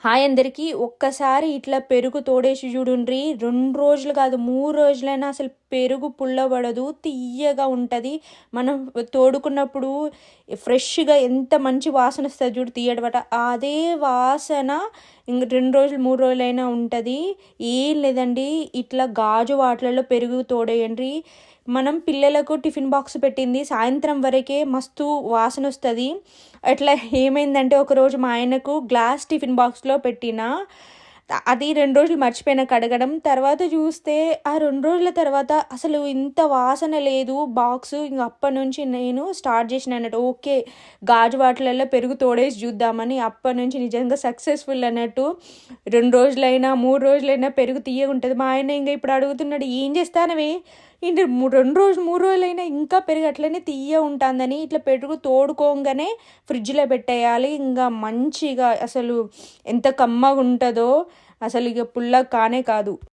Hi అందరికీ. ఒక్కసారి ఇట్లా పెరుగు తోడేసి చూడుండ్రి. 2 రోజులు కాదు 3 రోజులైనా అసలు పెరుగు పుల్లబడదు. తియ్యగా ఉంటది. మనం తోడుకున్నప్పుడు ఫ్రెష్‌గా ఎంత మంచి వాసనొస్తది చూడు తియ్యటిబట. అదే వాసన 2 రోజులు, 3 రోజులైనా ఉంటది. ఏం లేదండి, ఇట్లా గాజు వాటిలలో పెరుగు తోడేయండ్రి. మనం పిల్లలకు టిఫిన్ బాక్స్ పెట్టింది సాయంత్రం వరకే మస్తు వాసనొస్తది. అట్లా ఏమైందంటే ఒకరోజు మా ఆయనకు గ్లాస్ టిఫిన్ బాక్స్‌లో పెట్టినా. అది 2 రోజులు మర్చిపోయినా కడగడం. తర్వాత చూస్తే ఆ 2 రోజుల తర్వాత అసలు ఇంత వాసన లేదు బాక్సు. ఇంక అప్పటినుంచి నేను స్టార్ట్ చేసినా అన్నట్టు. ఓకే, గాజు వాటిలల్లో పెరుగు తోడేసి చూద్దామని. అప్పటినుంచి నిజంగా సక్సెస్‌ఫుల్ అన్నట్టు. 2 రోజులైనా, 3 రోజులైనా పెరుగు తియ్యగుంటది. మా ఆయన ఇంగ ఇప్పుడు అడుగుతున్నాడు, "ఏం చేస్తానవే? ఏంటి 2 రోజులు, 3 రోజులైనా ఇంకా పెరుగు అట్లనే తియ్యగుంటాందని." ఇట్లా పెరుగు తోడుకోంగానే ఫ్రిడ్జ్‌లో పెట్టేయాలి. ఇంగా మంచిగా అసలు ఎంత కమ్మగుంటదో అసలు ఇగ పుల్లగా కానే కాదు.